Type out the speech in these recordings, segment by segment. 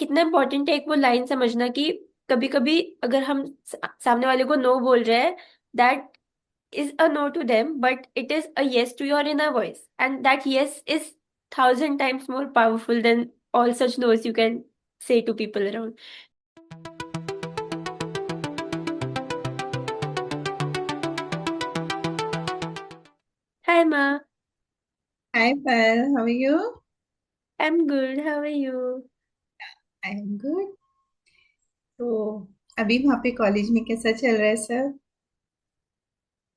कितना इम्पोर्टेंट है एक वो लाइन समझना कि कभी कभी अगर हम सामने वाले को नो बोल रहे हैं, that is a no to them, but it is a yes to your inner voice. And that yes is 1,000 times more powerful than all such no's you can say to people around. Hi, Ma. Hi, Pal. How are you? I'm good. How are you? I'm good. तो अभी वहाँ पे college में कैसा चल रहा है सब?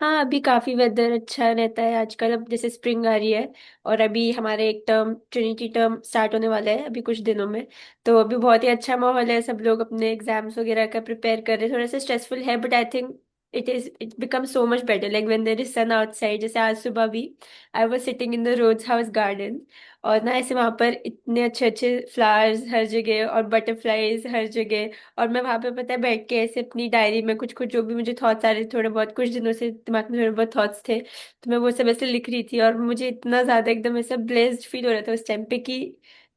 हाँ, अभी काफी वेदर अच्छा रहता है आजकल। अब जैसे स्प्रिंग आ रही है और अभी हमारे एक टर्म ट्रिनिटी टर्म स्टार्ट होने वाला है अभी कुछ दिनों में। तो अभी बहुत ही अच्छा माहौल है, सब लोग अपने एग्जाम्स वगैरह का प्रिपेयर कर रहे हैं। थोड़ा सा स्ट्रेसफुल है but I think it become so much better like when there is sun outside. जैसे आज सुबह भी I was sitting in the rose house garden, और ना ऐसे वहां पर इतने अच्छे अच्छे फ्लावर्स हर जगह और बटरफ्लाईज हर जगह। और मैं वहां पे पता है बैठ के ऐसे अपनी डायरी में कुछ कुछ जो भी मुझे थॉट्स आ रहे थे, थोड़े बहुत कुछ दिनों से दिमाग में थोड़े बहुत थॉट्स थे, तो मैं वो सब ऐसे लिख रही थी। और मुझे इतना ज्यादा एकदम ऐसा ब्लेस्ड फील हो रहा था उस टाइम पे कि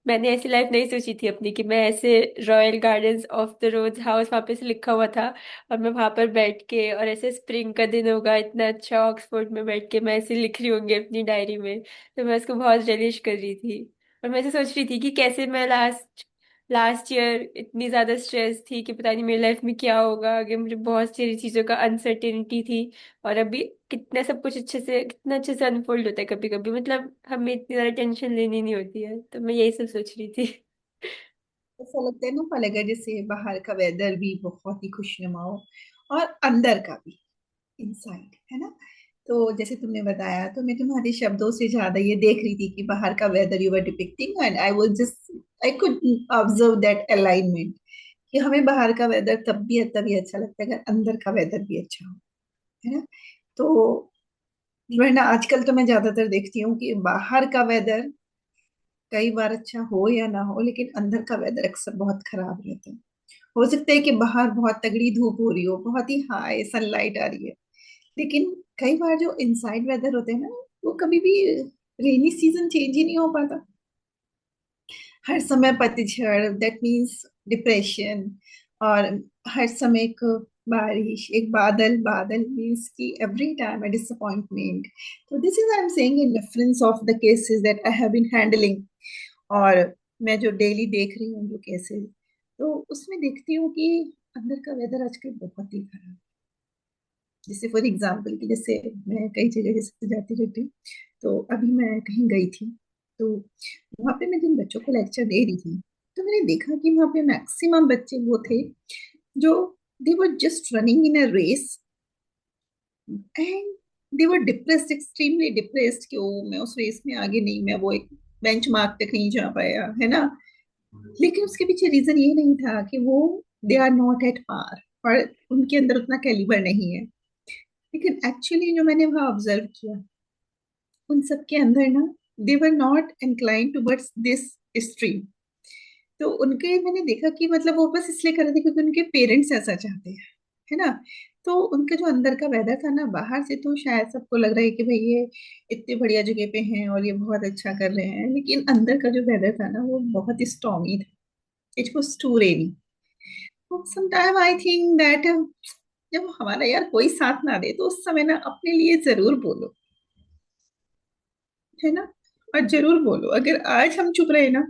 मैंने ऐसी लाइफ नहीं सोची थी अपनी, कि मैं ऐसे royal gardens of the rose house वहां पे से लिखा हुआ था और मैं वहां पर बैठ के, और ऐसे स्प्रिंग का दिन होगा इतना अच्छा, ऑक्सफोर्ड में बैठ के मैं ऐसे लिख रही होंगी अपनी डायरी में। तो मैं उसको बहुत रिलिश कर रही थी। और मैं ऐसे सोच रही थी कि कैसे मैं लास्ट लास्ट ईयर इतनी ज्यादा स्ट्रेस थी कि पता नहीं मेरी लाइफ में क्या होगा आगे, मुझे बहुत सारी चीजों का अनसर्टेनिटी थी। और अभी कितना सब कुछ अच्छे से, कितना अच्छे से अनफोल्ड होता है कभी कभी, मतलब हमें इतनी ज्यादा टेंशन लेनी नहीं होती है। तो मैं यही सब सोच रही थी। ऐसा लगता है ना पल, अगर जैसे बाहर का वेदर भी बहुत ही खुशनुमा हो और अंदर का भी, इनसाइड, है ना। तो जैसे तुमने बताया, तो मैं तुम्हारे शब्दों से ज्यादा ये देख रही थी कि बाहर का whether you were depicting, and I was just I could observe that alignment कि हमें बाहर का वेदर तभी अच्छा लगता है अगर अंदर का वेदर भी अच्छा हो, है ना। तो वरना आजकल तो मैं ज्यादातर देखती हूँ कि बाहर का वेदर कई बार अच्छा हो या ना हो, लेकिन अंदर का वेदर अक्सर बहुत खराब रहता है। हो सकता है कि बाहर बहुत तगड़ी धूप हो रही हो, बहुत ही हाई सनलाइट आ रही है, लेकिन कई बार जो इनसाइड वेदर होते हैं ना, वो कभी भी रेनी सीजन चेंज ही नहीं हो पाता। हर समय पतझड़, दैट मीन्स डिप्रेशन। और हर समय एक बारिश, एक बादल, बादल मीन्स कि every time a disappointment. So this is I'm saying in reference of the cases that I have been handling, और मैं जो डेली देख रही हूँ जो केसेस, तो उसमें देखती हूँ कि अंदर का वेदर आजकल बहुत ही खराब है। जैसे फॉर एग्जाम्पल कि जैसे मैं कई जगह जैसे जाती रहती हूँ, तो अभी मैं कहीं गई थी, तो वहां पे मैं जिन बच्चों को लेक्चर दे रही थी, तो मैंने देखा कि वहां पे मैक्सिमम बच्चे वो थे जो they were just running in a race, and they were depressed, extremely depressed कि ओ मैं उस रेस में आगे नहीं, मैं वो एक बेंच मार्क तक नहीं जा पाया, है ना। लेकिन उसके पीछे रीजन ये नहीं था कि वो they are not at par, और उनके अंदर उतना कैलिबर नहीं है। लेकिन एक्चुअली जो मैंने वहां ऑब्जर्व किया, उन सब के अंदर ना, they were not incline towards this stream. तो उनके मैंने देखा कि मतलब वो बस इसलिए कर रहे थे क्योंकि उनके पेरेंट्स ऐसा चाहते हैं, है ना। तो उनका जो अंदर का वेदर था ना, बाहर से तो शायद सबको लग रहा है कि भाई ये इतने बढ़िया जगह पे हैं और ये बहुत अच्छा कर रहे हैं, लेकिन अंदर का जो वेदर था ना, वो बहुत ही स्टॉर्मी था। इट वॉज टू रेनी। तो समटाइम आई थिंक दैट जब हमारा यार कोई साथ ना दे, तो उस समय ना अपने लिए जरूर बोलो, है ना। और जरूर बोलो, अगर आज हम चुप रहे ना,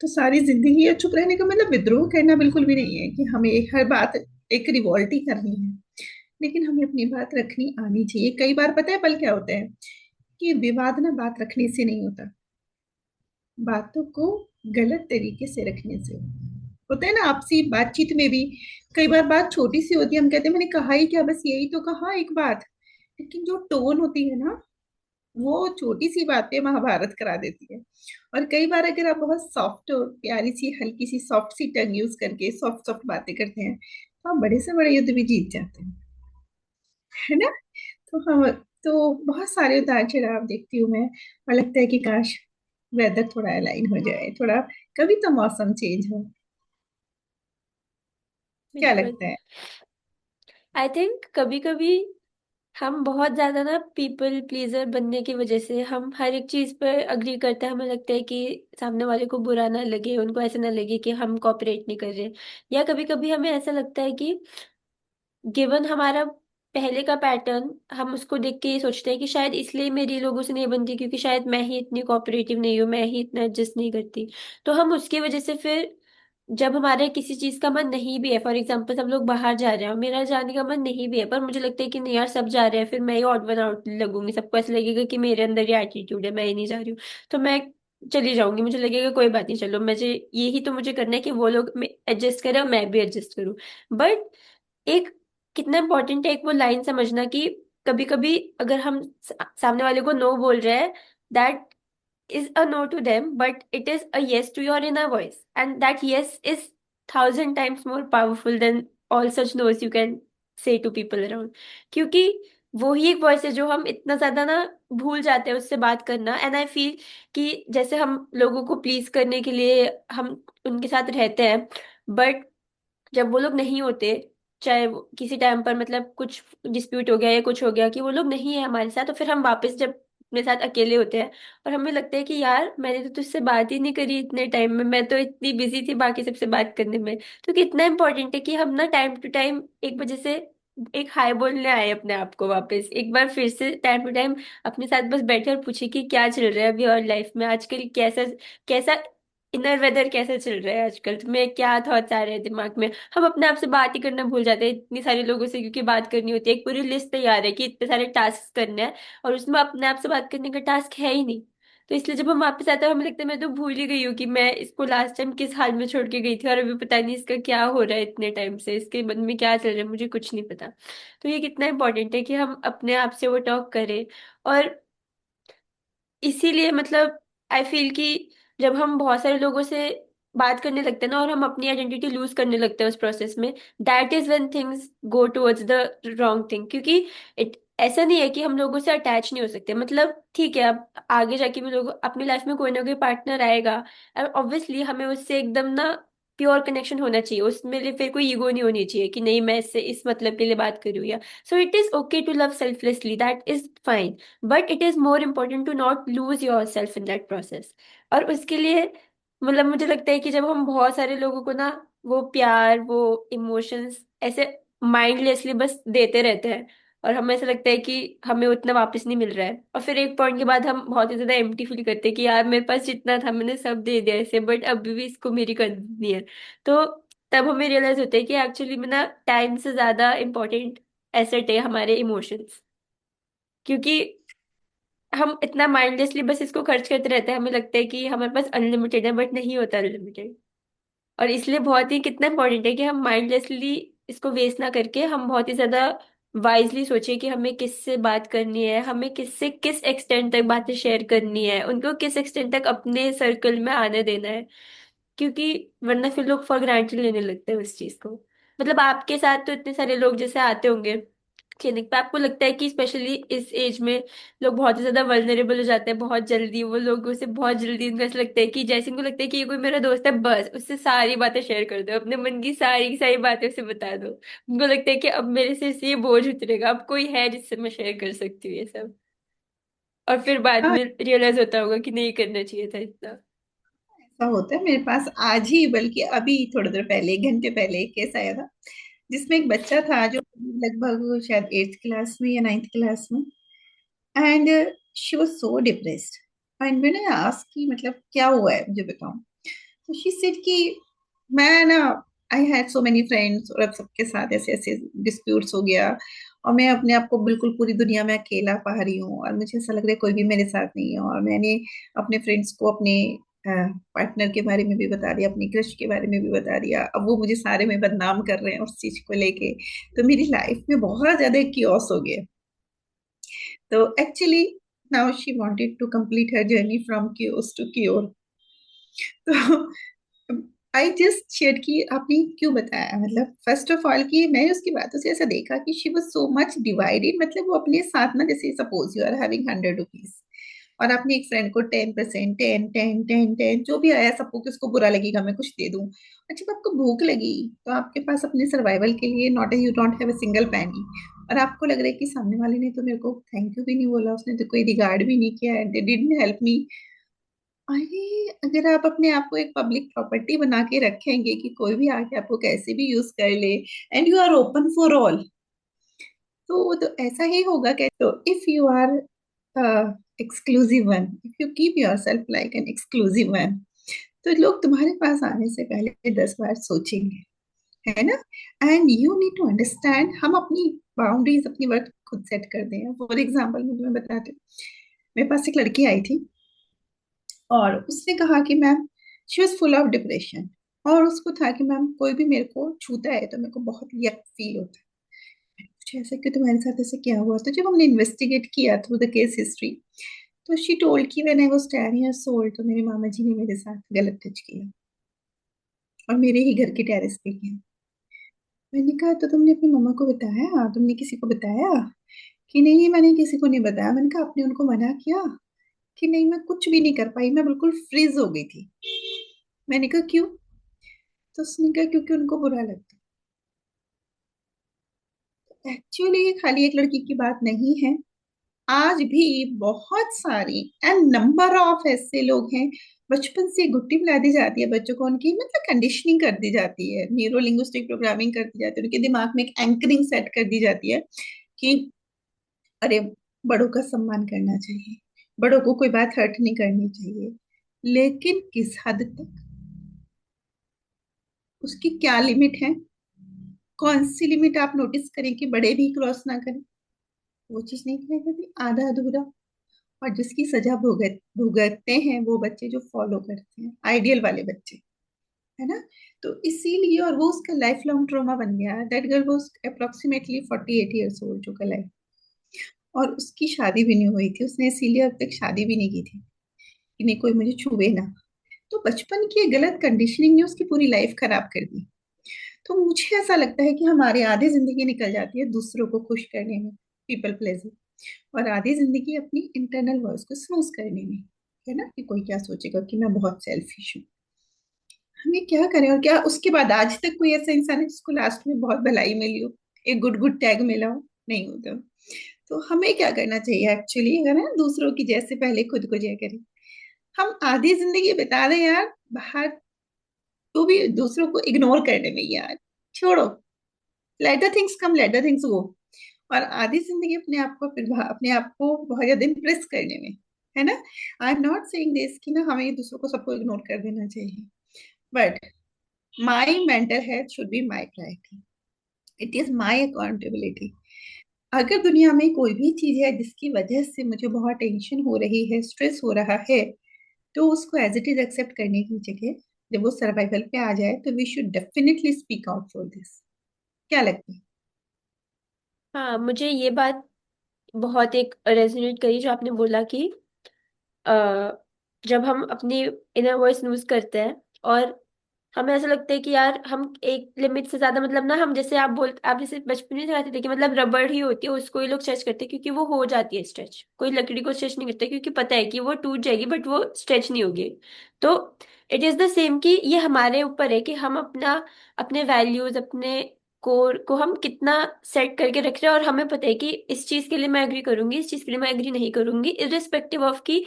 तो सारी जिंदगी। और चुप रहने का मतलब विद्रोह करना बिल्कुल भी नहीं है कि हमें हर बात एक रिवॉल्ट ही करनी है, लेकिन हमें अपनी बात रखनी आनी चाहिए। कई बार पता है पल क्या होता है, कि विवाद ना बात रखने से नहीं होता, बातों को गलत तरीके से रखने से होता है ना। आपसी बातचीत में भी कई बार बात छोटी सी होती है, हम कहते हैं मैंने कहा ही क्या, बस यही तो कहा एक बात, लेकिन जो टोन होती है ना, वो छोटी सी बातें महाभारत करा देती है। और कई बार अगर आप बहुत सॉफ्ट और प्यारी सी हल्की सी सॉफ्ट सी टंग यूज करके सॉफ्ट सॉफ्ट बातें करते हैं, तो आप बड़े से बड़े युद्ध भी जीत जाते हैं, है ना। तो हम, तो बहुत सारे उतार चढ़ाव देखती हूँ मैं, और लगता है कि काश वेदर थोड़ा अलाइन हो जाए, थोड़ा कभी तो मौसम चेंज हो। क्या बिल्कुल। लगता है? आई थिंक कभी कभी हम बहुत ज्यादा ना पीपल प्लीजर बनने की वजह से हम हर एक चीज पर अग्री करते हैं। हमें लगता है कि सामने वाले को बुरा ना लगे, उनको ऐसा ना लगे कि हम कोऑपरेट नहीं कर रहे। या कभी कभी हमें ऐसा लगता है कि गिवन हमारा पहले का पैटर्न, हम उसको देख के ये सोचते हैं कि शायद इसलिए मेरी लोगों से नहीं बनती, क्योंकि शायद मैं ही इतनी कोऑपरेटिव नहीं हूँ, मैं ही इतना एडजस्ट नहीं करती। तो हम उसकी वजह से फिर जब हमारे किसी चीज का मन नहीं भी है, फॉर एग्जाम्पल सब लोग बाहर जा रहे हैं और मेरा जाने का मन नहीं भी है, पर मुझे लगता है कि नहीं यार सब जा रहे हैं, फिर मैं ही ऑड वन आउट लगूंगी, सबको ऐसा लगेगा कि मेरे अंदर ये एटीट्यूड है, मैं ही नहीं जा रही हूँ, तो मैं चली जाऊंगी। मुझे लगेगा कोई बात नहीं, चलो मुझे यही तो मुझे करना है कि वो लोग एडजस्ट करें और मैं भी एडजस्ट करूँ। बट एक कितना इंपॉर्टेंट है एक वो लाइन समझना कि कभी कभी अगर हम सामने वाले को नो बोल रहे हैं, that is a no to them, but it is a yes to your inner voice. And that yes is 1,000 times more powerful than all such no's you can say to people around. क्योंकि वो ही एक voice है जो हम इतना ज्यादा ना भूल जाते हैं उससे बात करना। एंड आई फील कि जैसे हम लोगों को प्लीज करने के लिए हम उनके साथ रहते हैं, बट जब वो लोग नहीं होते, चाहे वो किसी टाइम पर मतलब कुछ डिस्प्यूट हो गया या कुछ हो गया कि वो लोग नहीं है हमारे साथ, तो फिर हम वापस जब अपने साथ अकेले होते हैं और हमें लगता है कि यार मैंने तो तुझसे बात ही नहीं करी इतने टाइम में, मैं तो इतनी बिजी थी बाकी सबसे बात करने में। तो कितना इंपॉर्टेंट है कि हम ना टाइम टू टाइम एक वजह से एक हाय बोलने आए अपने आप को वापस एक बार फिर से टाइम टू टाइम अपने साथ बस बैठे और पूछे कि क्या चल रहा है अभी और लाइफ में आजकल कैसा कैसा इनर वेदर कैसे चल रहा है आजकल, तुम्हें क्या थॉट्स आ रहे हैं दिमाग में। हम अपने आप से बात ही करना भूल जाते हैं इतनी सारे लोगों से, क्योंकि बात करनी होती है, एक पूरी लिस्ट तैयार है कि इतने सारे टास्क करने हैं और उसमें अपने आप से बात करने का टास्क है ही नहीं। तो इसलिए जब हम वापस आते हैं हमें लगता है मैं तो भूल ही गई हूँ कि मैं इसको लास्ट टाइम किस हाल में छोड़ के गई थी और अभी पता नहीं इसका क्या हो रहा है, इतने टाइम से इसके मन में क्या चल रहा है मुझे कुछ नहीं पता। तो ये कितना इंपॉर्टेंट है कि हम अपने आप से वो टॉक करें। और इसीलिए मतलब आई फील कि जब हम बहुत सारे लोगों से बात करने लगते हैं ना और हम अपनी आइडेंटिटी लूज करने लगते हैं उस प्रोसेस में, that is when things go towards the wrong thing. क्योंकि इट ऐसा नहीं है कि हम लोगों से अटैच नहीं हो सकते, मतलब ठीक है अब आगे जाके भी लोग अपनी लाइफ में कोई ना कोई पार्टनर आएगा, ऑब्वियसली हमें उससे एकदम ना प्योर कनेक्शन होना चाहिए, उसमें लिए फिर कोई ईगो नहीं होनी चाहिए कि नहीं मैं इससे इस मतलब के लिए बात कर रही हूँ या। So it is okay to love selflessly, that is fine, but it is more important to not lose yourself in that process. और उसके लिए मतलब मुझे लगता है कि जब हम बहुत सारे लोगों को ना वो प्यार वो इमोशंस ऐसे माइंडलेसली बस देते रहते हैं और हमें ऐसा लगता है कि हमें उतना वापस नहीं मिल रहा है, और फिर एक पॉइंट के बाद हम बहुत ही ज्यादा एम्प्टी फील करते हैं कि यार मेरे पास जितना था मैंने सब दे दिया ऐसे, बट अभी भी इसको मेरी कदर नहीं है। तो तब हमें रियलाइज होता है कि एक्चुअली में ना टाइम से ज्यादा इम्पोर्टेंट एसेट है हमारे इमोशंस। क्योंकि हम इतना माइंडलेसली बस इसको खर्च करते रहते हैं, हमें लगता है कि हमारे पास अनलिमिटेड है, बट नहीं होता अनलिमिटेड। और इसलिए बहुत ही कितना इंपॉर्टेंट है कि हम माइंडलेसली इसको वेस्ट ना करके हम बहुत ही ज्यादा वाइजली सोचे कि हमें किससे बात करनी है, हमें किससे किस एक्सटेंट तक बातें शेयर करनी है, उनको किस एक्सटेंट तक अपने सर्कल में आने देना है। क्योंकि वरना फिर लोग फॉर ग्रांटेड लेने लगते हैं उस चीज को। मतलब आपके साथ तो इतने सारे लोग जैसे आते होंगे क्लिनिक पे, आपको लगता है कि स्पेशली इस एज में लोग बहुत ही ज्यादा वल्नरेबल हो जाते हैं बहुत जल्दी, वो लोगों से बहुत जल्दी उनको ऐसा लगता है कि जैसे उनको लगता है कि ये कोई मेरा दोस्त है बस उससे सारी बातें शेयर कर दो, अपने मन की सारी बातें उसे बता दो। उनको लगता है कि अब मेरे से ये बोझ उतरेगा, अब कोई है जिससे मैं शेयर कर सकती हूँ ये सब। और फिर बाद हाँ, में रियलाइज होता होगा कि नहीं करना चाहिए था इतना। ऐसा होता है। मेरे पास आज ही, बल्कि अभी थोड़ी देर पहले, एक घंटे पहले एक केस आया था जिसमें एक बच्चा था जो लगभग शायद 8th क्लास में या 9th क्लास में, and she was so depressed. And मैंने आस्क कि मतलब क्या हुआ है, मुझे बताओ। तो शी सेड कि मैं ना, I had so many friends और अब सबके साथ ऐसे ऐसे डिस्प्यूट्स हो गया, और मैं अपने आप को बिल्कुल पूरी दुनिया में अकेला पा रही हूँ और मुझे ऐसा लग रहा है कोई भी मेरे साथ नहीं है। और मैंने अपने फ्रेंड्स को अपने पार्टनर के बारे में भी बता दिया, अपनी क्रश के बारे में भी बता दिया, अब वो मुझे सारे में बदनाम कर रहे हैं उस चीज को लेके। तो मेरी लाइफ में बहुत ज्यादा कियोस हो गया। तो actually now she wanted to complete her journey from chaos to cure. तो आई जस्ट शेयर कि आपने क्यों बताया, मतलब फर्स्ट ऑफ ऑल कि मैंने उसकी बातों से ऐसा देखा कि she was so much divided. मतलब वो अपने साथ ना, जैसे suppose you are having 100 rupees और आपने एक फ्रेंड को 10%, 10 10 10 10 जो भी आया सबको कि उसको बुरा लगेगा मैं कुछ दे दूं। और जब आपको भूख लगी तो आपके पास अपने सर्वाइवल के लिए not you don't have a single पैनी, और आपको लग रहा है कि सामने वाले ने तो मेरे को थैंक यू भी नहीं बोला, उसने तो कोई रिगार्ड भी नहीं किया, दे डिडंट हेल्प मी। अरे अगर आप अपने आप को एक पब्लिक प्रॉपर्टी बना के रखेंगे कि कोई भी आके आपको कैसे भी यूज कर ले, and you are open for all, तो वो तो ऐसा ही होगा। क्या तो if you are exclusive one, if you keep yourself like an exclusive one, तो लोग तुम्हारे पास आने से पहले 10 बार सोचेंगे, है ना। And you need to understand, हम अपनी बाउंड्रीज, अपनी वर्थ खुद सेट कर दें। फॉर एग्जाम्पल मैं तुम्हें बताती हूँ, मेरे पास एक लड़की आई थी और उसने कहा कि ma'am, she was full of depression, और उसको था कि मैम कोई भी मेरे को छूता है तो मेरे को बहुत यक फील होता है। मुझे ऐसा कि तुम्हारे साथ ऐसे क्या हुआ, तो जब हमने इन्वेस्टिगेट किया थ्रू द केस हिस्ट्री, तो शी टोल्ड कि when I was 10 years old, तो मेरे मामा जी ने मेरे साथ गलत टच किया और मेरे ही घर के टेरेस पे किया। मैंने कहा तो तुमने अपनी मम्मा को बताया, तुमने किसी को बताया? कि नहीं मैंने किसी को नहीं बताया। मैंने कहा आपने उनको मना किया? कि नहीं मैं कुछ भी नहीं कर पाई, मैं बिल्कुल फ्रीज हो गई थी। मैंने कहा क्यों? तो उसने कहा क्योंकि उनको बुरा लगता। एक्चुअली ये खाली एक लड़की की बात नहीं है, आज भी बहुत सारी एंड नंबर ऑफ ऐसे लोग हैं, बचपन से गुट्टी पिला दी जाती है बच्चों को, उनकी मतलब कंडीशनिंग कर दी जाती है, न्यूरो लिंग्विस्टिक प्रोग्रामिंग कर दी जाती है, उनके दिमाग में एक एंकरिंग सेट कर दी जाती है कि अरे बड़ों का सम्मान करना चाहिए, बड़ों को कोई बात हर्ट नहीं करनी चाहिए। लेकिन किस हद तक, उसकी क्या लिमिट है, कौन सी लिमिट आप नोटिस करें कि बड़े भी क्रॉस ना करें, वो चीज नहीं करें कभी, आधा अधूरा। और जिसकी सजा भुगत भुगतते हैं वो बच्चे जो फॉलो करते हैं, आइडियल वाले बच्चे, है ना। तो इसीलिए, और वो उसका लाइफ लॉन्ग ट्रॉमा बन गया। That girl was approximately 48 years old जो कल आई, और उसकी शादी भी नहीं हुई थी, उसने इसीलिए अब तक शादी भी नहीं की थी कि नहीं कोई मुझे छुए ना। तो बचपन की गलत कंडीशनिंग ने उसकी पूरी लाइफ खराब कर दी। तो मुझे ऐसा लगता है कि हमारी आधी जिंदगी निकल जाती है दूसरों को खुश करने में, पीपल प्लेजिंग, और आधी जिंदगी अपनी इंटरनल वॉइस को स्नूज करने में, है ना, कि कोई क्या सोचेगा, कि मैं बहुत सेल्फिश हूँ। हमें क्या करें, और क्या उसके बाद आज तक कोई ऐसा इंसान है जिसको लास्ट में बहुत भलाई मिली हो, एक गुड गुड टैग मिला हो? नहीं होता। तो हमें क्या करना चाहिए एक्चुअली, अगर है दूसरों की जैसे पहले खुद को जय करें। हम आधी जिंदगी बिता दें यार बाहर, तो भी दूसरों को इग्नोर करने में यार, छोड़ो, let the things come, let the things go. और आधी जिंदगी अपने आप को बहुत ज्यादा इम्प्रेस करने में, है ना। I am not saying this कि ना हमें दूसरों को सबको इग्नोर कर देना चाहिए, but my mental health should be my priority, it is my accountability. अगर दुनिया में कोई भी चीज है जिसकी वजह से मुझे बहुत टेंशन हो रही है, स्ट्रेस हो रहा है, तो उसको एज इट इज एक्सेप्ट करने की जगह जब वो सर्वाइवल पे आ जाए, तो we should definitely speak out for this. क्या लगता है? हाँ, मुझे ये बात बहुत एक रेजोनेट करी जो आपने बोला कि अ, जब हम अपनी इनर वॉइस यूज करते हैं और हमें ऐसा लगता है कि यार हम एक लिमिट से ज्यादा, मतलब ना, हम जैसे आप जैसे बचपन में सिखाते थे कि मतलब रबड़ ही होती है, उसको ही लोग स्ट्रेच करते हैं क्योंकि वो हो जाती है स्ट्रेच। कोई लकड़ी को स्ट्रेच नहीं करता क्योंकि पता है कि वो टूट जाएगी बट वो स्ट्रेच नहीं होगी। तो इट इज द सेम कि ये हमारे ऊपर है कि हम अपने वैल्यूज, अपने कोर को हम कितना सेट करके रख रहे हैं। और हमें पता है कि इस चीज के लिए मैं एग्री करूंगी, इस चीज के लिए मैं एग्री नहीं करूंगी, इरिस्पेक्टिव ऑफ कि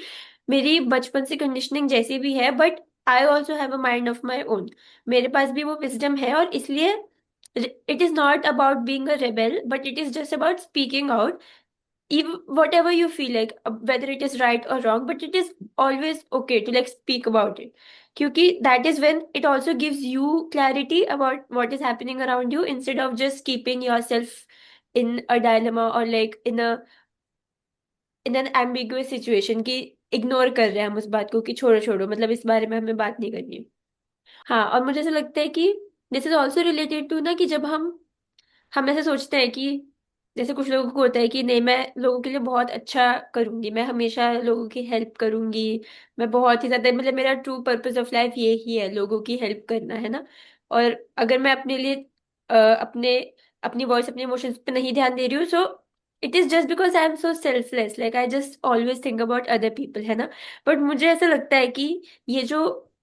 मेरी बचपन से कंडीशनिंग जैसी भी है, but I also have a mind of my own. मेरे पास भी वो विजडम है, और इसलिए it is not about being a rebel, but it is just about speaking out, whatever you feel like, whether it is right or wrong, but it is always okay to like speak about it, क्योंकि that is when it also gives you clarity about what is happening around you, instead of just keeping yourself in a dilemma or like in an ambiguous situation कि ignore कर रहे हैं हम उस बात को कि छोड़ो छोड़ो, मतलब इस बारे में हमें बात नहीं करनी। हाँ, और मुझे ऐसा लगता है कि this is also related to ना, कि जब हम ऐसे सोचते हैं कि जैसे कुछ लोगों को होता है कि नहीं, मैं लोगों के लिए बहुत अच्छा करूंगी, मैं हमेशा लोगों की हेल्प करूंगी, मैं बहुत ही ज्यादा, मतलब मेरा ट्रू पर्पस ऑफ लाइफ ये ही है, लोगों की हेल्प करना, है ना। और अगर मैं अपने लिए अपने अपनी वॉइस, अपने इमोशंस पे नहीं ध्यान दे रही हूँ, सो it is just because I am so selfless, like I just always think about other people, है ना। बट मुझे ऐसा लगता है कि ये जो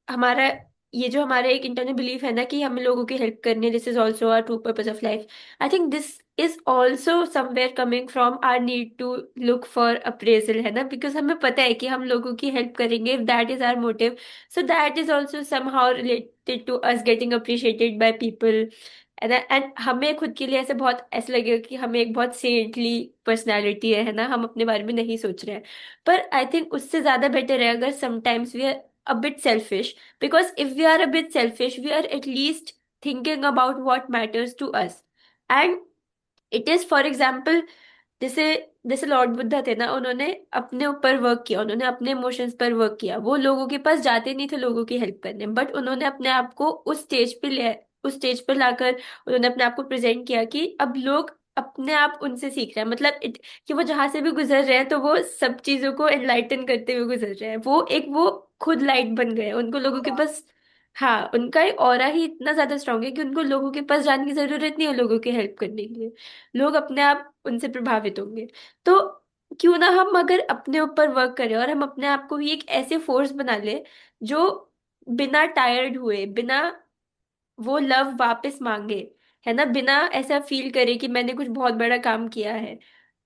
हमारा ये जो हमारा एक इंटरनल बिलीफ है ना कि हमें लोगों की हेल्प करनी है, this is also our true purpose of life. I think this is also somewhere coming from our need to look for appraisal, है ना, बिकॉज हमें पता है कि हम लोगों की हेल्प करेंगे, if that is our motive, so that is also somehow related to us getting appreciated by people. And हमें खुद के लिए ऐसे बहुत ऐसा लगेगा कि हमें एक बहुत सेंटली पर्सनैलिटी है ना, हम अपने बारे में नहीं सोच रहे हैं। पर आई थिंक उससे ज्यादा बेटर है अगर sometimes we are a bit selfish, because if we are a bit selfish we are at least thinking about what matters to us, and it is for example, जैसे जैसे Lord Buddha थे ना, उन्होंने अपने ऊपर वर्क किया, उन्होंने अपने इमोशंस पर वर्क किया, वो लोगों के पास जाते नहीं थे लोगों की हेल्प करने, बट उन्होंने अपने आप को उस स्टेज पर लाकर उन्होंने अपने आप को प्रेजेंट किया कि अब लोग अपने आप उनसे सीख रहे हैं, मतलब कि वो जहां से भी गुजर रहे हैं तो वो सब चीजों को एनलाइटन करते हुए गुजर रहे हैं, वो खुद लाइट बन गए, उनको लोगों के पास, हाँ, उनका ऑरा ही इतना ज्यादा स्ट्रांग है कि उनको लोगों के पास जाने की जरूरत नहीं है लोगों की हेल्प करने के लिए, लोग अपने आप उनसे प्रभावित होंगे। तो क्यों ना हम अगर अपने ऊपर वर्क करें और हम अपने आप को ही एक ऐसे फोर्स बना ले जो बिना टायर्ड हुए, बिना वो लव वापस मांगे, है ना, बिना ऐसा फील करे कि मैंने कुछ बहुत बड़ा काम किया है,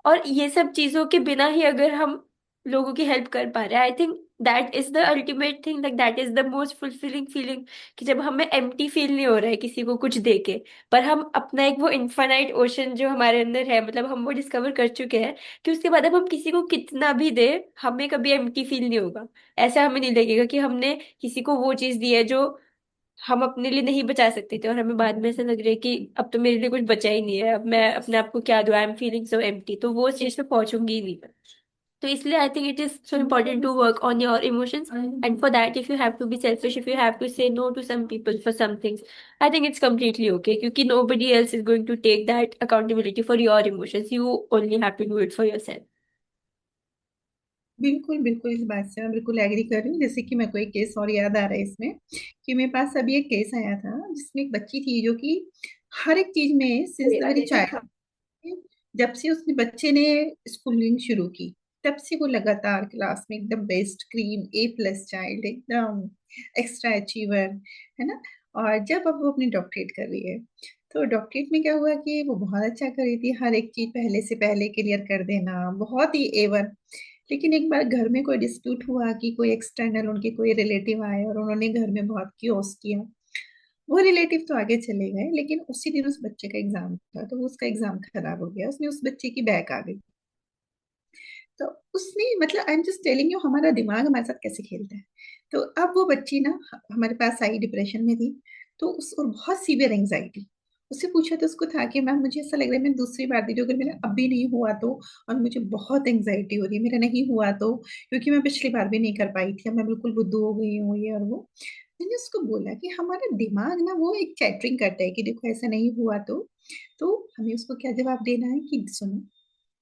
और ये सब चीजों के बिना ही अगर हम लोगों की हेल्प कर पा रहे हैं, I think that is the ultimate thing, like that is the most fulfilling feeling, कि जब हमें एम्प्टी फील नहीं हो रहा है किसी को कुछ दे के, पर हम अपना एक वो इनफाइनाइट ओशन जो हमारे अंदर है, मतलब हम वो डिस्कवर कर चुके हैं कि उसके बाद अब हम किसी को कितना भी दे, हमें कभी एम्प्टी फील नहीं होगा, ऐसा हमें नहीं लगेगा कि हमने किसी को वो चीज दी है जो हम अपने लिए नहीं बचा सकते थे, और हमें बाद में ऐसा लग रहा है कि अब तो मेरे लिए कुछ बचा ही नहीं है, अब मैं अपने आप को क्या दूं, I am feeling so empty, तो वो चीज पे पहुंचूंगी ही नहीं मैं। तो इसलिए I think it is so important to work on your emotions, and for that if you have to be selfish, if you have to say no to some people for some things, I think it's completely okay, क्योंकि nobody else is going to take that accountability for your emotions, you only have to do it for yourself. बिल्कुल बिल्कुल, इस बात से मैं बिल्कुल agree कर रही हूँ। जैसे कि मेरे को एक केस और याद आ रहा है इसमें, कि मेरे पास अभी एक केस आया था जिसमें एक बच्ची थी जो कि हर एक चीज में सिंस द वेरी चाइल्ड, जब से उसने बच्चे ने स्कूलिंग शुरू की, तब से वो लगातार क्लास में एकदम बेस्ट, क्रीम, A+ चाइल्ड, एकदम एक्स्ट्रा अचीवर, है ना। और जब अब वो अपनी डॉक्टरेट कर रही है, तो डॉक्टरेट में क्या हुआ कि वो बहुत अच्छा कर रही थी, हर एक चीज पहले से पहले क्लियर कर देना, बहुत ही A1। लेकिन एक बार घर में कोई डिस्प्यूट हुआ कि कोई एक्सटर्नल उनके कोई रिलेटिव आए और उन्होंने घर में बहुत क्योस किया। वो रिलेटिव तो आगे चले गए, लेकिन उसी दिन उस बच्चे का एग्जाम था, तो उसका एग्जाम खराब हो गया, उसमें उस बच्चे की बैक आ गई। तो उसने, मतलब I am just telling you, हमारा दिमाग हमारे साथ कैसे खेलता है। तो अब वो बच्ची ना हमारे पास आई, डिप्रेशन में थी, तो उस, और बहुत सीवियर एंग्जाइटी। उससे पूछा तो उसको था कि मैम मुझे ऐसा लग रहा है मैं दूसरी बार दे रही हूँ, अगर मेरा अब भी नहीं हुआ तो, और मुझे बहुत एंग्जाइटी हो रही है, मेरा नहीं हुआ तो, क्योंकि मैं पिछली बार भी नहीं कर पाई थी, अब मैं बिल्कुल बुद्धू हो गई हूँ, ये और वो। मैंने उसको बोला कि हमारा दिमाग ना वो एक चैटरिंग करता है कि देखो ऐसा नहीं हुआ तो हमें उसको क्या जवाब देना है कि सुनो,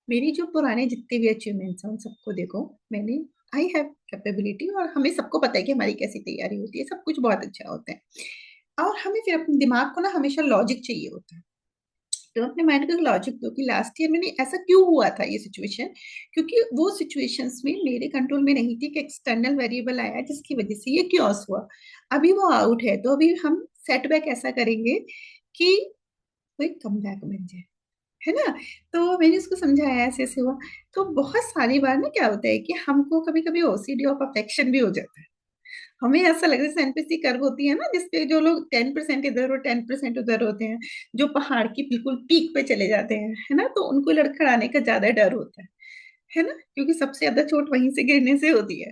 मेरी जो पुराने जितने भी अचीवमेंट्स हैं उन सबको देखो, मैंने, आई हैव कैपेबिलिटी, और हमें सबको पता है कि हमारी कैसी तैयारी होती है, सब कुछ बहुत अच्छा होता है। और हमें फिर अपने दिमाग को ना हमेशा लॉजिक चाहिए होता है। तो अपने माइंड को लॉजिक दो कि लास्ट ईयर मैंने ऐसा क्यों हुआ था ये सिचुएशन, क्योंकि वो सिचुएशंस में मेरे कंट्रोल में नहीं थी, कि एक्सटर्नल वेरिएबल आया जिसकी वजह से ये क्योस हुआ। अभी वो आउट है, तो अभी हम सेटबैक ऐसा करेंगे कि कोई कम बैक बन जाए, है ना। तो मैंने उसको समझाया ऐसे ऐसे हुआ। तो बहुत सारी बार ना क्या होता है कि हमको कभी कभी OCD और परफेक्शन भी हो जाता है। हमें ऐसा लगता है जैसे एनपीसी कर्व होती है ना, जिसपे जो लोग 10% इधर और 10% उधर होते हैं, जो पहाड़ की बिल्कुल पीक पे चले जाते हैं, है ना, तो उनको लड़खड़ाने का ज्यादा डर होता है ना, क्योंकि सबसे ज्यादा चोट वहीं से गिरने से होती है।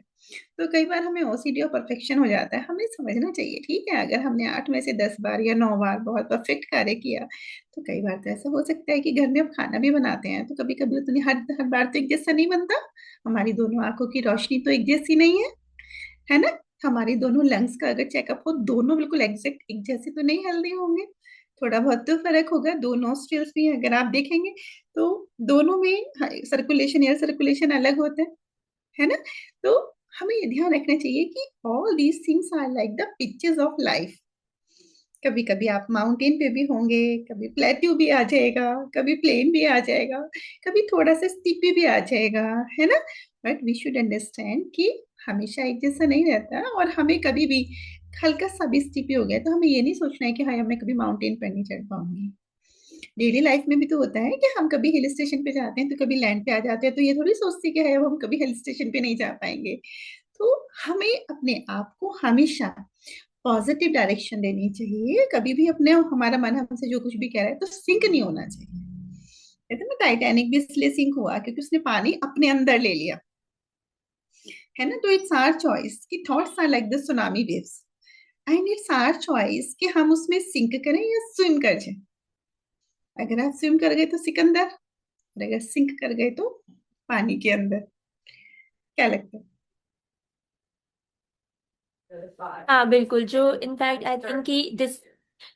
तो कई बार हमें OCD और परफेक्शन हो जाता है। हमें समझना चाहिए, ठीक है, अगर हमने 8 में से 10 बार या 9 बार बहुत परफेक्ट कार्य किया, तो कई बार तो ऐसा हो सकता है कि घर में हम खाना भी बनाते हैं तो कभी कभी उतनी हर हर बार तो एक जैसा नहीं बनता। हमारी दोनों आंखों की रोशनी तो एक जैसी नहीं है ना। हमारी दोनों लंग्स का अगर चेकअप हो, दोनों बिल्कुल एग्जैक्ट एक जैसे तो नहीं हेल्दी होंगे, थोड़ा बहुत तो फर्क होगा। दो नोस्ट्रिल्स भी अगर आप देखेंगे तो दोनों में सर्कुलेशन, एयर सर्कुलेशन अलग होता है ना। तो हमें ये ध्यान रखना चाहिए कि all these things are like the pictures of life. कभी कभी आप माउंटेन पे भी होंगे, कभी प्लेट्यू भी आ जाएगा, कभी प्लेन भी आ जाएगा, कभी थोड़ा सा स्टीपी भी आ जाएगा, है ना। बट वी शुड अंडरस्टैंड कि हमेशा एक जैसा नहीं रहता, और हमें कभी भी हल्का सा भी स्टिपी हो गया तो हमें ये नहीं सोचना है कि हाँ मैं कभी माउंटेन पर नहीं चढ़ पाऊंगी। डेली लाइफ में भी तो होता है कि हम कभी हिल स्टेशन पे जाते हैं तो कभी लैंड पे आ जाते हैं, तो ये थोड़ी सोचते कि है अब हम कभी हिल स्टेशन पे नहीं जा पाएंगे। तो हमें अपने आप को हमेशा पॉजिटिव डायरेक्शन देनी चाहिए। कभी भी अपने हमारा मन हमसे जो कुछ भी कह रहा है तो सिंक नहीं होना चाहिए। कहते हैं ना, टाइटैनिक भी इसलिए सिंक हुआ क्योंकि उसने पानी अपने अंदर ले लिया, है ना। तो इट्स आवर चॉइस कि thoughts are like the tsunami waves, and it's our choice कि हम उसमें सिंक करें या स्विम कर जाए। अगर आप स्विम कर गए तो सिकंदर, और अगर सिंक कर गए तो पानी के अंदर। क्या लगता है? हाँ बिल्कुल, जो इनफैक्ट आई थिंक कि दिस,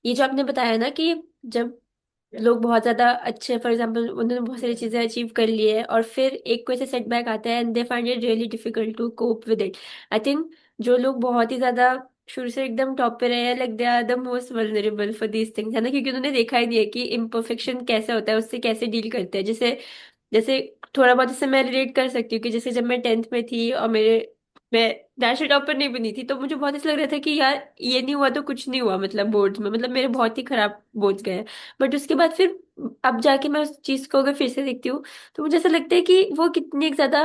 ये जो आपने बताया ना कि जब लोग बहुत ज्यादा अच्छे, फॉर एग्जांपल उन्होंने बहुत सारी चीजें अचीव कर ली है और फिर एक कोई से सेटबैक आता है and they find it really difficult to cope with it. I think जो लोग बहुत ही ज्यादा शुरू से एकदम टॉप पे रहे हैं, like they are the most vulnerable for these things, है ना, क्योंकि उन्होंने देखा ही नहीं है कि इम्परफेक्शन कैसे होता है, उससे कैसे डील करते हैं। जैसे जैसे थोड़ा बहुत इससे मैं रिलेट कर सकती हूँ कि जैसे जब मैं 10th में थी और मैं नेशनल टॉपर नहीं बनी थी, तो मुझे बहुत ऐसा लग रहा था कि यार ये नहीं हुआ तो कुछ नहीं हुआ, मतलब बोर्ड्स में, मतलब मेरे बहुत ही खराब बोर्ड्स गए। बट उसके बाद फिर अब जाके मैं उस चीज को अगर फिर से देखती हूँ तो मुझे ऐसा लगता है कि वो कितनी ज्यादा,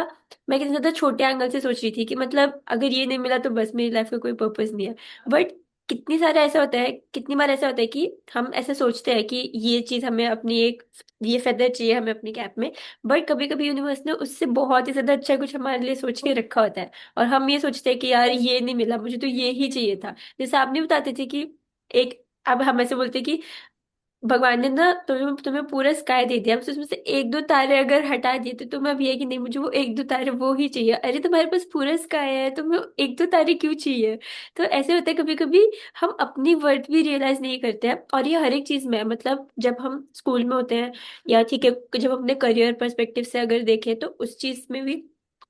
मैं कितनी ज्यादा छोटे एंगल से सोच रही थी कि मतलब अगर ये नहीं मिला तो बस मेरी लाइफ का कोई पर्पस नहीं है। बट कितनी सारा ऐसा होता है, कितनी बार ऐसा होता है कि हम ऐसे सोचते हैं कि ये चीज हमें अपनी एक, ये फेदर चाहिए हमें अपनी कैप में, बट कभी कभी यूनिवर्स ने उससे बहुत ही ज्यादा अच्छा कुछ हमारे लिए सोच के रखा होता है। और हम ये सोचते हैं कि यार ये नहीं मिला मुझे तो ये ही चाहिए था। जैसे आप नहीं बताते थे कि एक, अब हम ऐसे बोलते हैं कि भगवान ने ना तुम्हें तुम्हें पूरा स्काई दे दिया, बस उसमें से एक दो तारे अगर हटा दिए तो तुम्हें अब ये है कि नहीं मुझे वो एक दो तारे वो ही चाहिए। अरे तुम्हारे पास पूरा स्काई है, तुम्हें एक दो तारे क्यों चाहिए? तो ऐसे होता है कभी कभी, हम अपनी वर्थ भी रियलाइज नहीं करते हैं। और ये हर एक चीज में है, मतलब जब हम स्कूल में होते हैं या ठीक है जब हम अपने करियर पर्सपेक्टिव से अगर देखें तो उस चीज में भी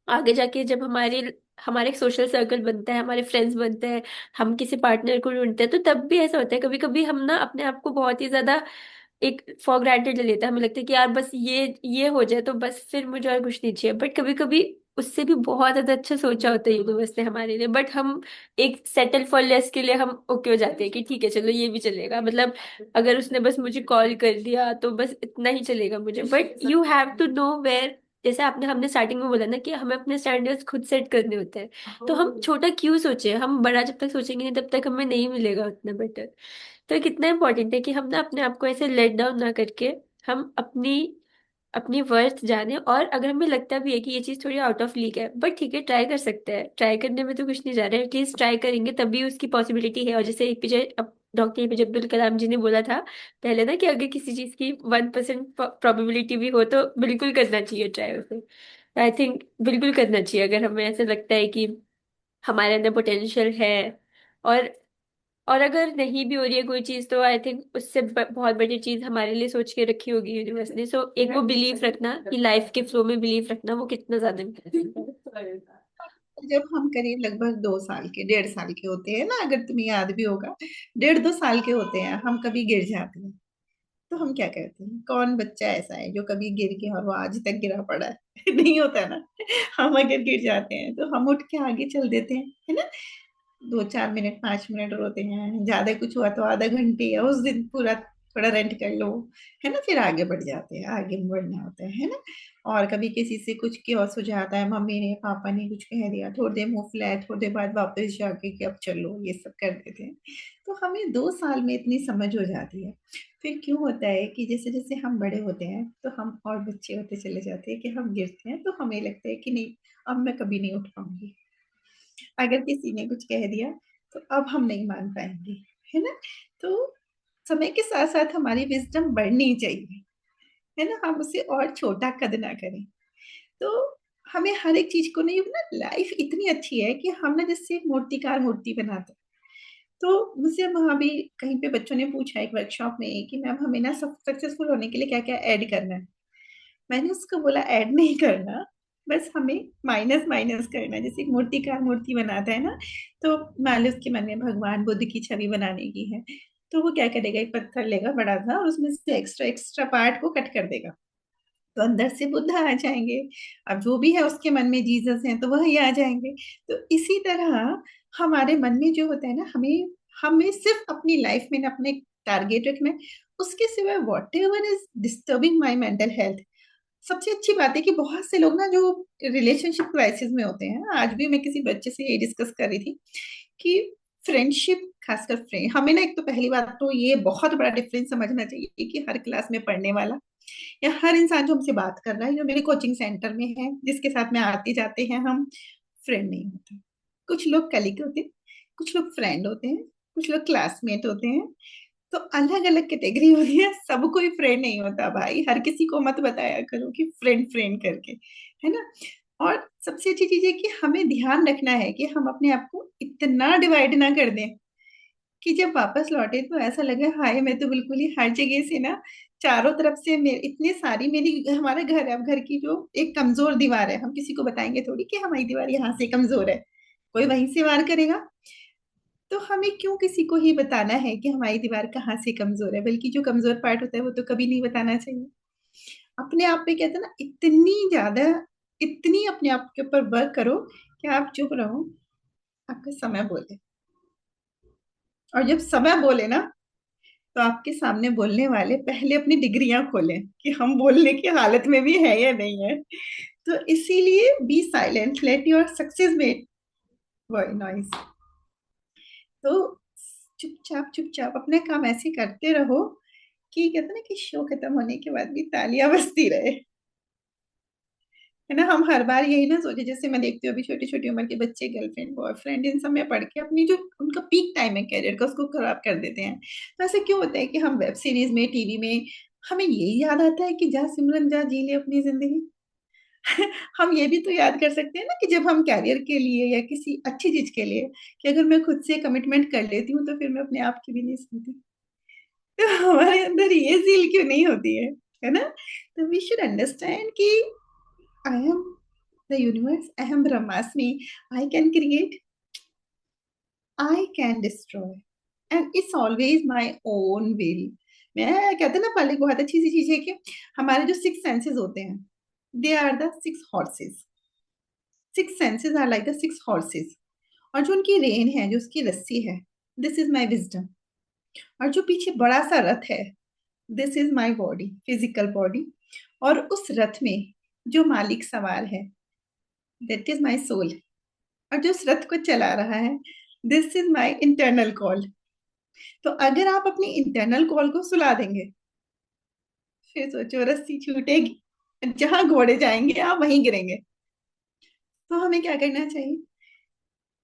आगे जाके जब हमारे हमारे एक सोशल सर्कल बनता है, हमारे फ्रेंड्स बनते हैं, हम किसी पार्टनर को ढूंढते हैं, तो तब भी ऐसा होता है कभी कभी हम ना अपने आप को बहुत ही ज्यादा एक फॉर ग्रांटेड ले लेते हैं। हमें लगता है कि यार बस ये हो जाए तो बस फिर मुझे और कुछ नहीं चाहिए। बट कभी कभी उससे भी बहुत ज्यादा अच्छा सोचा होता है यूनिवर्स ने हमारे लिए, बट हम एक सेटल फॉर लेस के लिए हम ओके हो जाते हैं कि ठीक है चलो ये भी चलेगा, मतलब अगर उसने बस मुझे कॉल कर दिया तो बस इतना ही चलेगा मुझे। But you have to know where, जैसे आपने हमने स्टार्टिंग में बोला ना कि हमें अपने स्टैंडर्ड्स खुद सेट करने होते हैं, तो हम छोटा क्यों सोचे, हम बड़ा जब तक सोचेंगे नहीं तब तक हमें नहीं मिलेगा उतना बेटर। तो ये कितना इंपॉर्टेंट है कि हम ना अपने आप को ऐसे लेट डाउन ना करके हम अपनी अपनी वर्थ जाने। और अगर हमें लगता भी है कि ये चीज थोड़ी आउट ऑफ लीग है, बट ठीक है ट्राई कर सकते हैं, ट्राई करने में तो कुछ नहीं जा रहा है, एटलीस्ट ट्राई करेंगे तभी उसकी पॉसिबिलिटी है। और जैसे एपीजे अब डॉक्टर एपीजे अब्दुल कलाम जी ने बोला था पहले ना कि अगर किसी चीज की 1% प्रोबेबिलिटी भी हो तो बिल्कुल करना चाहिए ट्राई उसे। आई थिंक बिल्कुल करना चाहिए अगर हमें ऐसा लगता है कि हमारे अंदर पोटेंशियल है। और और अगर नहीं भी हो रही है कोई चीज तो आई थिंक उससे बहुत बड़ी चीज हमारे लिए सोच के रखी होगी यूनिवर्स ने। सो एक वो बिलीफ रखना कि लाइफ के फ्लो में बिलीफ रखना वो कितना ज्यादा important है। जब हम करीब लगभग 2 साल के, 1.5 साल के होते हैं ना, अगर तुम्हें याद भी होगा, 1.5 2 साल के होते हैं, हम कभी गिर जाते हैं तो हम क्या करते हैं? कौन बच्चा ऐसा है जो कभी गिर के और वो आज तक गिरा पड़ा है? नहीं होता ना। हम अगर गिर जाते हैं तो हम उठ के आगे चल देते हैं, है ना। 2 4 मिनट 5 मिनट रोते हैं, ज्यादा कुछ हुआ तो आधा घंटे या उस दिन पूरा थोड़ा रेंट कर लो, है ना। फिर आगे बढ़ जाते हैं, आगे बढ़ना होता है ना। और कभी किसी से कुछ क्योस हो जाता है, मम्मी ने पापा ने कुछ कह दिया, थोड़ी देर मुंह फुलाए, थोड़ी देर बाद वापस जाके कि अब चलो, ये सब कर देते हैं। तो हमें 2 साल में इतनी समझ हो जाती है। फिर क्यों होता है कि जैसे जैसे हम बड़े होते हैं तो हम और बच्चे होते चले जाते हैं कि हम गिरते हैं तो हमें लगता है कि नहीं, अब मैं कभी नहीं उठ पाऊंगी। अगर किसी ने कुछ कह दिया तो अब हम नहीं मान पाएंगे, है ना। तो समय के साथ साथ हमारी विजडम बढ़नी चाहिए, है ना। हम उसे और छोटा कद ना करें। तो हमें हर एक चीज को नहीं ना, लाइफ इतनी अच्छी है कि हम ना जैसे एक मूर्तिकार मूर्ति बनाते हैं। तो मुझसे वहां भी कहीं पे बच्चों ने पूछा एक वर्कशॉप में कि मैम हमें ना सब सक्सेसफुल होने के लिए क्या क्या ऐड करना है। मैंने उसको बोला ऐड नहीं करना, बस हमें माइनस माइनस करना है। जैसे एक मूर्तिकार मूर्ति बनाता है ना, तो मान लो उसके मन में भगवान बुद्ध की छवि बनाने की है, तो वो क्या करेगा, एक पत्थर लेगा बड़ा सा और उसमें से एक्स्ट्रा एक्स्ट्रा पार्ट को कट कर देगा। तो अंदर से बुद्धा आ जाएंगे। अब जो भी है उसके मन में जीसस है तो वही आ जाएंगे। तो इसी तरह हमारे मन में जो होता है ना, हमें हमें सिर्फ अपनी लाइफ में ना अपने टारगेट रखना है। उसके सिवाय what ever is disturbing my mental health. सबसे अच्छी बात है कि बहुत से लोग ना जो रिलेशनशिप क्राइसिस में होते हैं, आज भी मैं किसी बच्चे से ये डिस्कस कर रही थी कि फ्रेंडशिप, खासकर फ्रेंड, हमें ना एक तो पहली बात तो ये बहुत बड़ा डिफरेंस समझना चाहिए कि हर क्लास में पढ़ने वाला या हर इंसान जो हमसे बात कर रहा है, जो मेरे कोचिंग सेंटर में है, जिसके साथ में आते जाते हैं हम, फ्रेंड नहीं होते। कुछ लोग कलीग होते हैं, कुछ लोग फ्रेंड होते हैं, कुछ लोग क्लासमेट होते हैं। तो अलग अलग कैटेगरी होती है, सब कोई फ्रेंड नहीं होता भाई। हर किसी को मत बताया करो कि फ्रेंड फ्रेंड करके, है ना। और सबसे अच्छी चीज है कि हमें ध्यान रखना है कि हम अपने आप को इतना डिवाइड ना कर दें कि जब वापस लौटे तो ऐसा लगे हाय मैं तो बिल्कुल ही हर जगह से ना, चारों तरफ से मेरे इतने सारी, मेरी, हमारा घर है, अब घर की जो एक कमजोर दीवार है, हम किसी को बताएंगे थोड़ी कि हमारी दीवार यहाँ से कमजोर है, कोई वहीं से वार करेगा। तो हमें क्यों किसी को ही बताना है कि हमारी दीवार कहाँ से कमजोर है, बल्कि जो कमजोर पार्ट होता है वो तो कभी नहीं बताना चाहिए। अपने आप पे कहते हैं ना, इतनी ज्यादा, इतनी अपने आप के ऊपर वर्क करो कि आप चुप रहो, आपका समय बोले। और जब समय बोले ना, तो आपके सामने बोलने वाले पहले अपनी डिग्रियां खोलें कि हम बोलने की हालत में भी है या नहीं है। तो इसीलिए be silent, let your success make noise. तो चुपचाप चुपचाप अपने काम ऐसे करते रहो कि कहते हैं ना कि शो खत्म होने के बाद भी तालियां बजती रहे, है ना। हम हर बार यही ना सोचे, जैसे मैं देखती हूँ अभी छोटी छोटी उम्र के बच्चे गर्लफ्रेंड बॉयफ्रेंड इन सब में पढ़ के अपनी जो उनका पीक टाइम है कैरियर का, उसको खराब कर देते हैं। तो ऐसा क्यों होता है कि हम वेब सीरीज में, टीवी में, हमें यही याद आता है कि जा सिमरन जा जी ले अपनी जिंदगी। हम ये भी तो याद कर सकते हैं ना कि जब हम कैरियर के लिए या किसी अच्छी चीज के लिए, कि अगर मैं खुद से कमिटमेंट कर लेती हूँ तो फिर मैं अपने आप की भी नहीं सुनती। तो हमारे अंदर ये फील क्यों नहीं होती है ना। तो वी शुड अंडरस्टैंड कि I am the universe, I am ब्रह्मास्मि, I can create, I can destroy, and it's always my own will. मैं कहते ना, पहले बहुत अच्छी सी चीज है कि हमारे जो सिक्स सेंसेस होते हैं, they are the six horses. Six senses are like the six horses. और जो उनकी रेन है, जो उसकी रस्सी है, दिस इज माई विजडम। और जो पीछे बड़ा सा रथ है, this is my body, physical body. और उस रथ में जो मालिक सवार है, दैट इज माई सोल। और जो उस रथ को चला रहा है, this is my internal call. तो अगर आप अपनी इंटरनल कॉल को सुला देंगे, फिर सोचो रस्सी छूटेगी, जहां घोड़े जाएंगे आप वहीं गिरेंगे। तो हमें क्या करना चाहिए,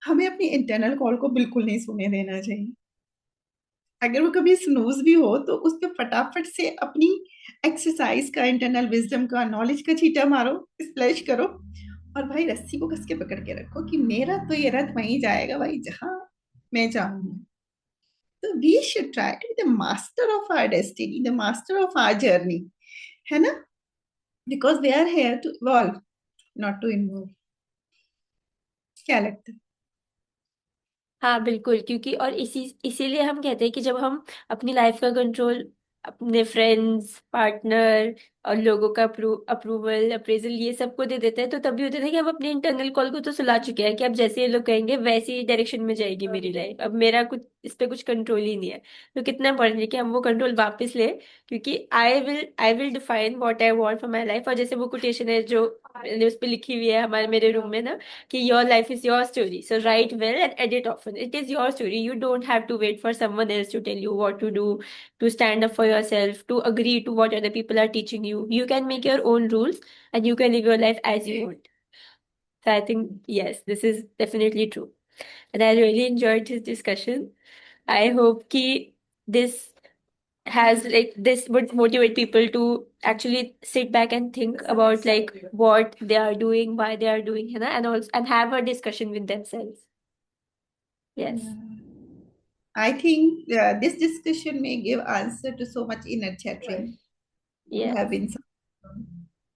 हमें अपनी इंटरनल कॉल को बिल्कुल नहीं सुने देना चाहिए। अगर वो कभी स्नूज भी हो तो उस पर फटाफट से अपनी एक्सरसाइज का, इंटरनल विजडम का, नॉलेज का छींटा मारो, स्प्लैश करो। और भाई रस्सी को कस के पकड़ के रखो कि मेरा तो ये रथ वहीं जाएगा भाई जहां मैं जाऊंगी। तो we should try to be the master of our destiny, the master of our journey, है ना। Because we are here to evolve, not to involve. क्या लगता है? हाँ बिल्कुल, क्योंकि और इसीलिए हम कहते हैं कि जब हम अपनी लाइफ का कंट्रोल अपने फ्रेंड्स, पार्टनर और लोगों का अप्रूवल, अप्रेजल ये सबको दे देते हैं, तो तभी होता है कि हम अपने इंटरनल कॉल को तो सुला चुके हैं कि अब जैसे ये लोग कहेंगे वैसी ही डायरेक्शन में जाएगी मेरी लाइफ, अब मेरा कुछ इस पे कुछ कंट्रोल ही नहीं है। तो कितना इंपॉर्टेंट है कि हम वो कंट्रोल वापस ले, क्योंकि I will define what I want for my life. और जैसे वो कोटेशन है जो मैंने उस पे लिखी हुई है हमारे मेरे रूम में ना, कि your life is your story, so write well and edit often. It is your story. You don't have to wait for someone else to tell you what to do, to stand up for yourself, to agree to what other people are teaching you. You can make your own rules and you can live your life as you want. So I think yes, this is definitely true, and I really enjoyed this discussion. I hope ki this has like this would motivate people to actually sit back and think about like what they are doing, why they are doing, you know, and also and have a discussion with themselves. Yes. I think this discussion may give answer to so much inner chattering you have Yes. been.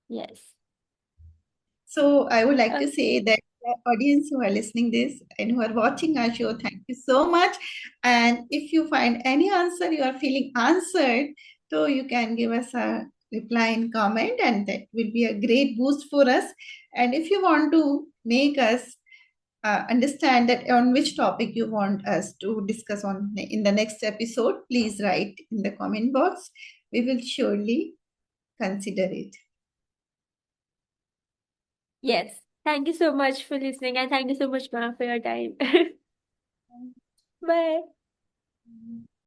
Yes. So I would like Uh, to say that the audience who are listening this and who are watching our show, thank you so much. And if you find any answer you are feeling answered, so you can give us a reply in comment, and that will be a great boost for us. And if you want to make us understand that on which topic you want us to discuss on in the next episode, please write in the comment box. We will surely consider it. Yes. Thank you so much for listening, and thank you so much, Ma, for your time. Bye.